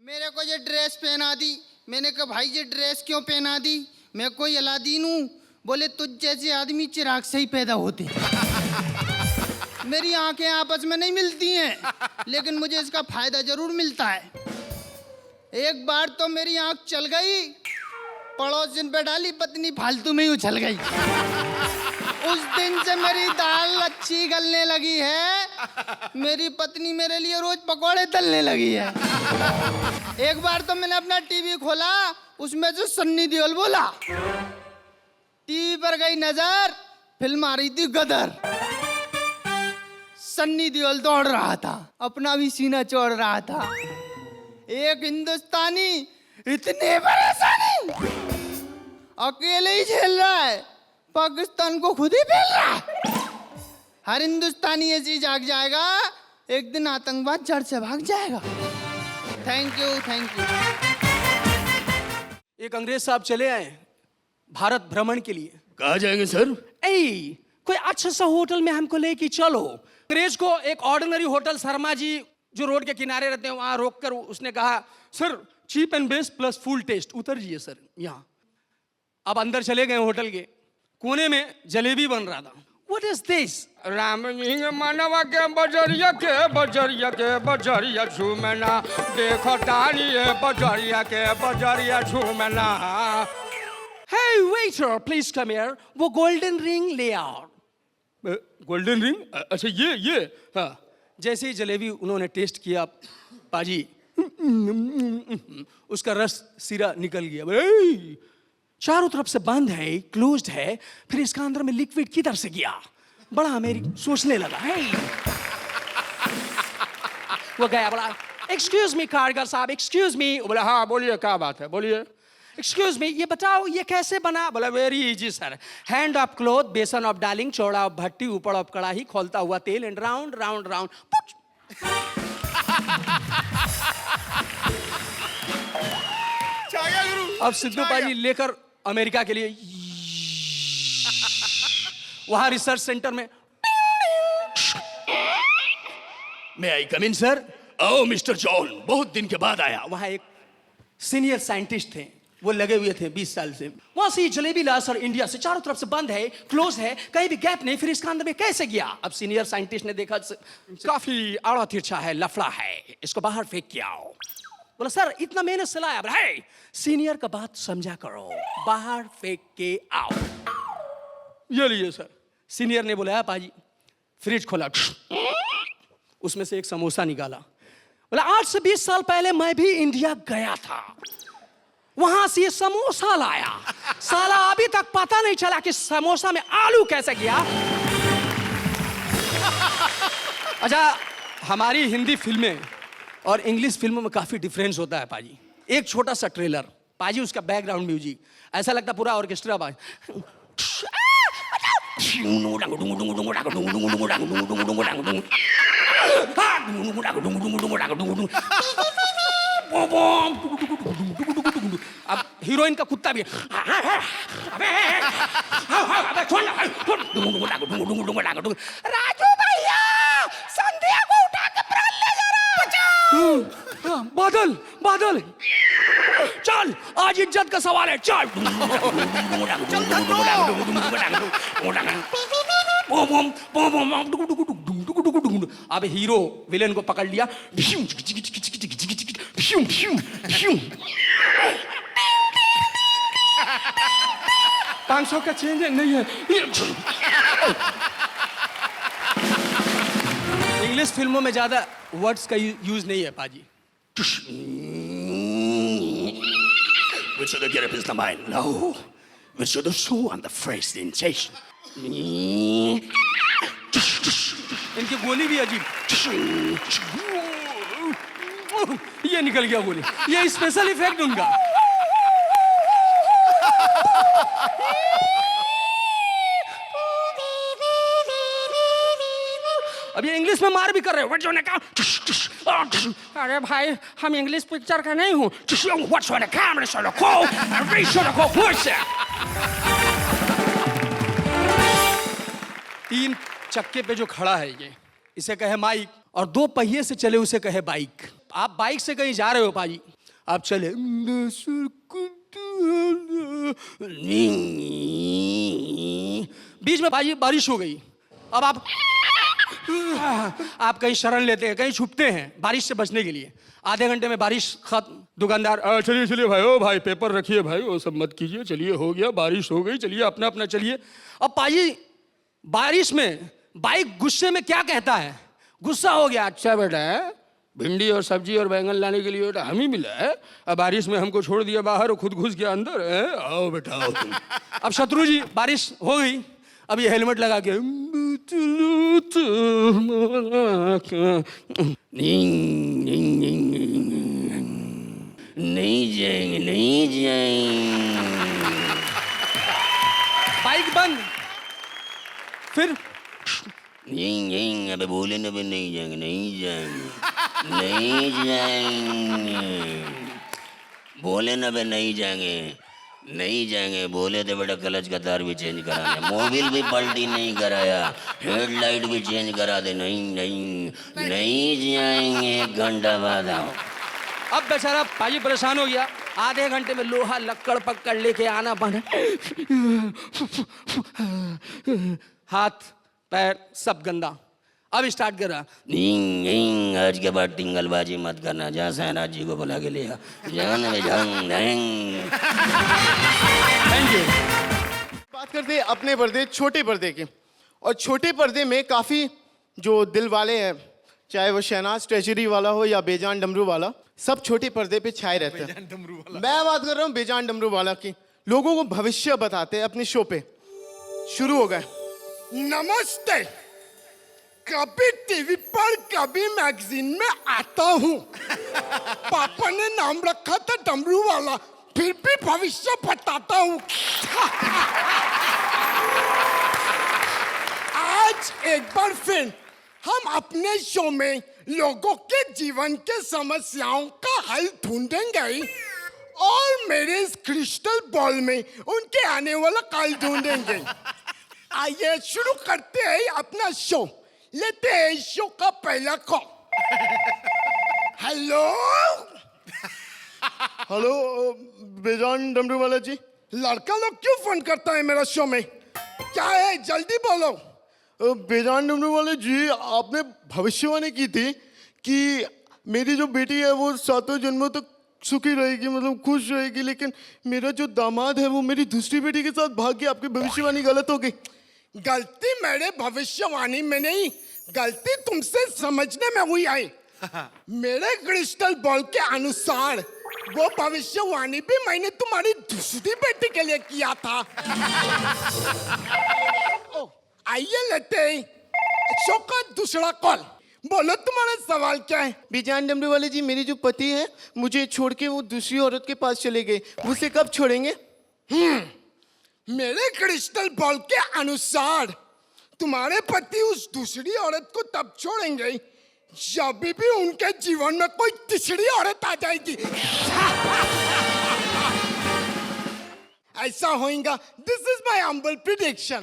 मेरे को ये ड्रेस पहना दी। मैंने कहा भाई ये ड्रेस क्यों पहना दी? मैं कोई अलादीन हूँ? बोले तुझ जैसे आदमी चिराग से ही पैदा होते मेरी आंखें आपस में नहीं मिलती हैं, लेकिन मुझे इसका फायदा जरूर मिलता है। एक बार तो मेरी आंख चल गई, पड़ोसिन पे डाली, पत्नी फालतू में ही उछल गई। उस दिन से मेरी दाल अच्छी गलने लगी है। मेरी पत्नी मेरे लिए रोज पकोड़े तलने लगी है। एक बार तो मैंने अपना टीवी खोला, उसमें से सन्नी देओल बोला। टीवी पर गई नजर, फिल्म आ रही थी गदर। सन्नी देओल दौड़ रहा था, अपना भी सीना चौड़ रहा था। एक हिंदुस्तानी इतने परेशानी अकेले ही झेल रहा है, पाकिस्तान को खुद ही फेल रहा है। हर हिंदुस्तानी ऐसी जाग जाएगा, एक दिन आतंकवाद जड़ से भाग जाएगा। Thank you, thank you. एक अंग्रेज साहब चले आए भारत भ्रमण के लिए। कहाँ जाएंगे सर? कोई अच्छा सा होटल में हमको लेके चलो। अंग्रेज को एक ऑर्डिनरी होटल शर्मा जी जो रोड के किनारे रहते हैं वहां रोककर उसने कहा, sir cheap and best plus full taste, उतर जाइए सर यहाँ। अब अंदर चले गए होटल के, कोने में जलेबी बन रहा था। What is this? Ram ji मनवा के बजरिया झूमना, देखो तारी बजरिया झूमना। Hey waiter, please come here. वो गोल्डन रिंग ले आओ। Golden ring? अच्छा ये हाँ। जैसे ही जलेबी उन्होंने टेस्ट किया पाजी, उसका रस सिरा निकल गया। चारों तरफ से बंद है, क्लोज्ड है, फिर इसका अंदर में लिक्विड किधर से गया? बड़ा मेरी सोचने लगा। वो गया, बोला एक्सक्यूज मी कारगर साहब, एक्सक्यूज मी। बोला हाँ बोलिए, क्या बात है, बोलिए। एक्सक्यूज मी, ये बताओ ये कैसे बना? बोला very easy sir, hand of cloth, बेसन ऑफ डालिंग, चौड़ा ऑफ भट्टी, ऊपर ऑफ कड़ाही, खोलता हुआ तेल एंड राउंड राउंड राउंड। अब सिद्धू पाजी लेकर अमेरिका के लिए वहां रिसर्च सेंटर में। मैं आई कम इन सर? ओ मिस्टर जॉन, बहुत दिन के बाद आया। वहां एक सीनियर साइंटिस्ट थे, वो लगे हुए थे 20 साल से। वहां से जलेबी ला सर इंडिया से, चारों तरफ से बंद है, क्लोज है, कहीं भी गैप नहीं, फिर इसका अंदर में कैसे गया? अब सीनियर साइंटिस्ट ने देखा काफी आड़ा तिरछा है, लफड़ा है, इसको बाहर फेंक के आओ। बोला सर इतना मेहनत से लाया। बोला हे सीनियर का बात समझा करो, बाहर फेंक के आओ। ये लीजिए सर। सीनियर ने बोला पाजी, फ्रिज खोला, उसमें से एक समोसा निकाला। बोला 8 से 20 साल पहले मैं भी इंडिया गया था, वहां से ये समोसा लाया। साला अभी तक पता नहीं चला कि समोसा में आलू कैसे गया। अच्छा, हमारी हिंदी फिल्में और इंग्लिश फिल्मों में काफी डिफरेंस होता है पाजी। एक छोटा सा ट्रेलर पाजी, उसका बैकग्राउंड म्यूजिक ऐसा लगता पूरा ऑर्केस्ट्रा बाज। अब हीरोइन का कुत्ता भी राजू भैया संध्या को उठा के प्राण ले जा रहा। बादल बादल चल, आज इज्जत का सवाल है, चल। अब हीरो विलेन को पकड़ लिया। 500 का चेंज नहीं है। इंग्लिश फिल्मों में ज्यादा वर्ड्स का यूज नहीं है पाजी। Which of the get up is the mind? No. Which of the show on the first sensation? इनकी गोली भी अजीब। ये निकल गया गोली, ये स्पेशल इफेक्ट उनका। अब ये इंग्लिश में मार भी कर रहे हो। जो ने कहा, अरे भाई हम इंग्लिश पिक्चर का नहीं हूँ। तीन चक्के पे जो खड़ा है ये, इसे कहे माइक, और 2 पहिए से चले उसे कहे बाइक। आप बाइक से कहीं जा रहे हो पाजी, आप चले। बीच में भाई बारिश हो गई। अब आप कहीं शरण लेते हैं, कहीं छुपते हैं बारिश से बचने के लिए। आधे घंटे में बारिश खत्म। दुकानदार चलिए चलिए भाई, ओ भाई पेपर रखिए भाई, वो सब मत कीजिए, चलिए हो गया, बारिश हो गई, चलिए अपना अपना चलिए। अब पाजी बारिश में बाइक गुस्से में क्या कहता है? गुस्सा हो गया। अच्छा बेटा, भिंडी और सब्जी और बैंगन लाने के लिए बेटा हम ही मिला है, अब बारिश में हमको छोड़ दिया बाहर और खुद घुस गया अंदर है? आओ बेटा आओ तुम। अब शत्रु जी बारिश हो गई, अब ये हेलमेट लगा के नहीं जाएंगे, नहीं जाएंगे। बाइक बंद। फिर नहीं, अबे बोले ना, अबे नहीं जाएंगे, नहीं जाएंगे, नहीं जाएंगे, बोले ना बे नहीं जाएंगे, नहीं जाएंगे, बोले थे बेटा क्लच का तार भी चेंज कराना, मोबिल भी पलटी नहीं कराया, हेडलाइट भी चेंज करा दे, नहीं नहीं नहीं जाएंगे, 1 घंटा बाद आओ। अब बेचारा पाजी परेशान हो गया। आधे घंटे में लोहा लक्कड़ पकड़ लेके आना पड़ा, हाथ पैर सब गंदा। अब स्टार्ट करा। नहीं, आज के बाद टिंगलबाजी मत करना, जा सहनाज जी को बुला के लिया, जान में झंग झंग। Thank you. बात करते हैं अपने पर्दे, छोटे पर्दे के। और छोटे पर्दे में काफ़ी जो दिल वाले हैं, चाहे वो शहनाज ट्रेजरी वाला हो या बेजान डमरू वाला, सब छोटे पर्दे पे छाए रहते हैं। मैं बात कर रहा हूँ बेजान डमरू वाला की। लोगों को भविष्य बताते हैं अपने शो पे। शुरू हो गए। नमस्ते। कभी टीवी पर कभी मैगजीन में आता हूँ। पापा ने नाम रखा था डमरू वाला, फिर भी भविष्य बताता हूँ। आज एक बार फिर हम अपने शो में लोगों के जीवन के समस्याओं का हल ढूंढेंगे और मेरे इस क्रिस्टल बॉल में उनके आने वाला कल ढूंढेंगे। आइए शुरू करते हैं अपना शो। लेते हैं शो का पहला कॉल। हेलो हेलो बेजान डमरू वाला जी। लड़का लोग क्यों फोन करता है मेरा शो में? क्या है जल्दी बोलो। बेजान डमरू वाले जी, आपने भविष्यवाणी की थी कि मेरी जो बेटी है वो 7 जन्मों तक सुखी रहेगी, मतलब खुश रहेगी, लेकिन मेरा जो दामाद है वो मेरी दूसरी बेटी के साथ भाग गया। आपकी भविष्यवाणी गलत हो गई। गलती मेरे भविष्यवाणी में नहीं, गलती तुमसे समझने में हुई है। मेरे क्रिस्टल बॉल के अनुसार वो भविष्यवाणी भी मैंने तुम्हारी दूसरी बेटी के लिए किया था। आइए लेते हैं शो का दूसरा कॉल। बोलो तुम्हारा सवाल क्या है? बेजान डमरू वाले जी, मेरे जो पति हैं मुझे छोड़ के वो दूसरी औरत के पास चले गए, मुझसे कब छोड़ेंगे? मेरे क्रिस्टल बॉल के अनुसार तुम्हारे पति उस दूसरी औरत को तब छोड़ेंगे जब भी उनके जीवन में कोई तीसरी औरत आ जाएगी। ऐसा होएगा। This is my humble prediction.